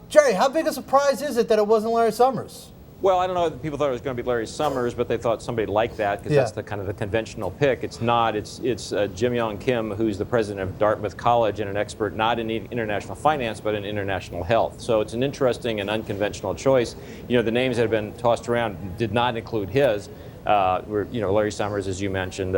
Jerry, how big a surprise is it that it wasn't Larry Summers? Well, I don't know if people thought it was going to be Larry Summers, but they thought somebody like that because that's the kind of the conventional pick. It's not. It's Yong Kim, who's the president of Dartmouth College and an expert not in international finance but in international health. So it's an interesting and unconventional choice. You know, the names that have been tossed around did not include his. Larry Summers, as you mentioned,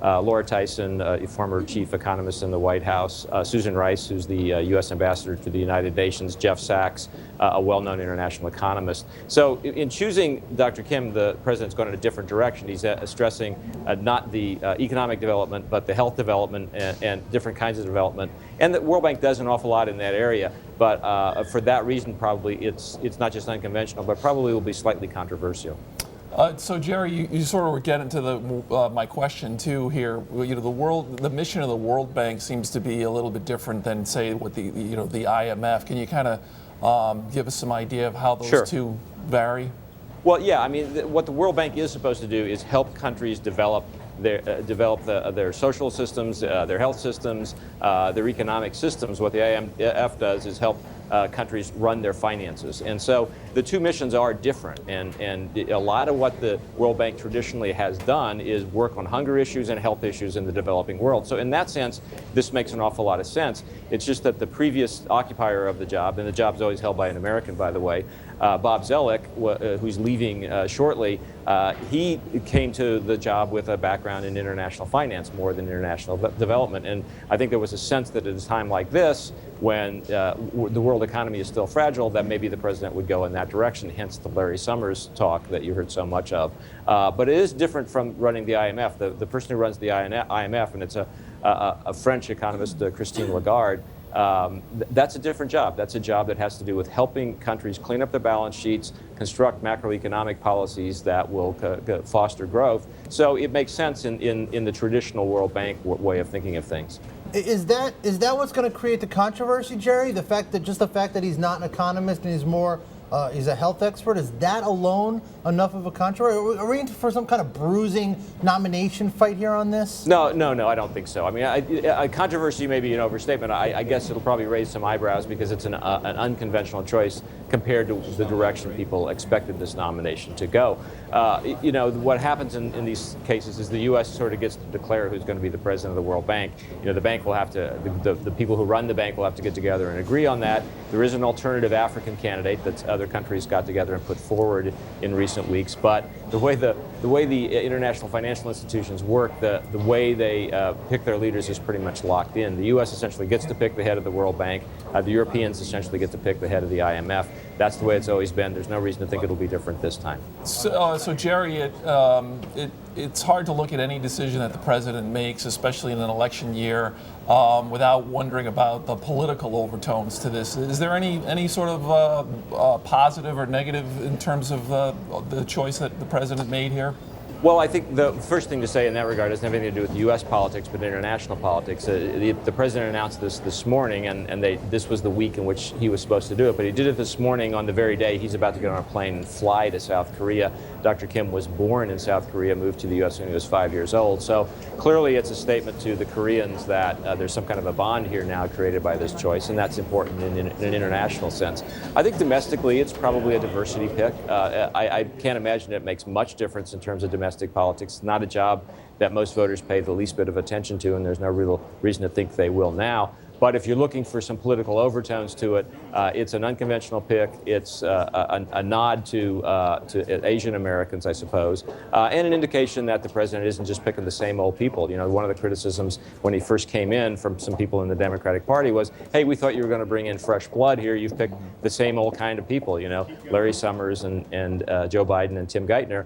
Laura Tyson, former chief economist in the White House, Susan Rice, who's the U.S. ambassador to the United Nations, Jeff Sachs, a well-known international economist. So in choosing Dr. Kim, the president's going in a different direction. He's stressing not the economic development, but the health development and different kinds of development. And the World Bank does an awful lot in that area. But for that reason, probably it's not just unconventional, but probably will be slightly controversial. So Jerry, you sort of were getting to my question too here. You know, the mission of the World Bank seems to be a little bit different than, say, what the IMF. Can you kind of give us some idea of how those two vary? Well, yeah. I mean, what the World Bank is supposed to do is help countries develop their social systems, their health systems, their economic systems. What the IMF does is help countries run their finances. And so the two missions are different. And a lot of what the World Bank traditionally has done is work on hunger issues and health issues in the developing world. So in that sense, this makes an awful lot of sense. It's just that the previous occupier of the job, and the job's always held by an American, by the way, Bob Zoellick, who's leaving shortly, he came to the job with a background in international finance more than international development. And I think there was a sense that at a time like this, when the world economy is still fragile, that maybe the president would go in that direction, hence the Larry Summers talk that you heard so much of. But it is different from running the IMF. The person who runs the IMF, and it's a French economist, Christine Lagarde, that's a different job. That's a job that has to do with helping countries clean up their balance sheets, construct macroeconomic policies that will foster growth. So it makes sense in the traditional World Bank way of thinking of things. Is that what's going to create the controversy, Jerry? The fact that he's not an economist and he's a health expert, is that alone enough of a controversy? Are we in for some kind of bruising nomination fight here on this? No, I don't think so. I mean, a controversy may be an overstatement. I guess it'll probably raise some eyebrows because it's an unconventional choice compared to the direction people expected this nomination to go. What happens in these cases is the U.S. sort of gets to declare who's going to be the president of the World Bank. You know, the bank will have to, the people who run the bank will have to get together and agree on that. There is an alternative African candidate that other countries got together and put forward in recent weeks. But the way the international financial institutions work, the way they pick their leaders is pretty much locked in. The U.S. essentially gets to pick the head of the World Bank. The Europeans essentially get to pick the head of the IMF. That's the way it's always been. There's no reason to think it'll be different this time. So Jerry, it's hard to look at any decision that the president makes, especially in an election year, without wondering about the political overtones to this. Is there any sort of positive or negative in terms of the choice that the president made here? Well, I think the first thing to say in that regard doesn't have anything to do with U.S. politics, but international politics. The president announced this morning, and this was the week in which he was supposed to do it, but he did it this morning on the very day he's about to get on a plane and fly to South Korea. Dr. Kim was born in South Korea, moved to the U.S. when he was 5 years old. So clearly it's a statement to the Koreans that there's some kind of a bond here now created by this choice, and that's important in an international sense. I think domestically it's probably a diversity pick. I can't imagine it makes much difference in terms of domestic politics. It's not a job that most voters pay the least bit of attention to, and there's no real reason to think they will now. But if you're looking for some political overtones to it, it's an unconventional pick. It's a nod to Asian Americans, I suppose, and an indication that the president isn't just picking the same old people. You know, one of the criticisms when he first came in from some people in the Democratic Party was, hey, we thought you were going to bring in fresh blood here. You've picked the same old kind of people, you know, Larry Summers and Joe Biden and Tim Geithner.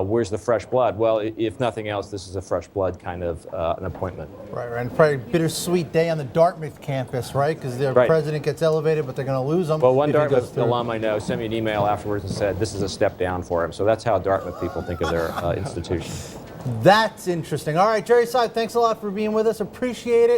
Where's the fresh blood? Well, if nothing else, this is a fresh blood kind of an appointment. Right, and probably a bittersweet day on the Dartmouth campus, right? Because their president gets elevated, but they're going to lose him. Well, one Dartmouth alum I know sent me an email afterwards and said this is a step down for him. So that's how Dartmouth people think of their institution. That's interesting. All right, Jerry Sieb, thanks a lot for being with us. Appreciate it.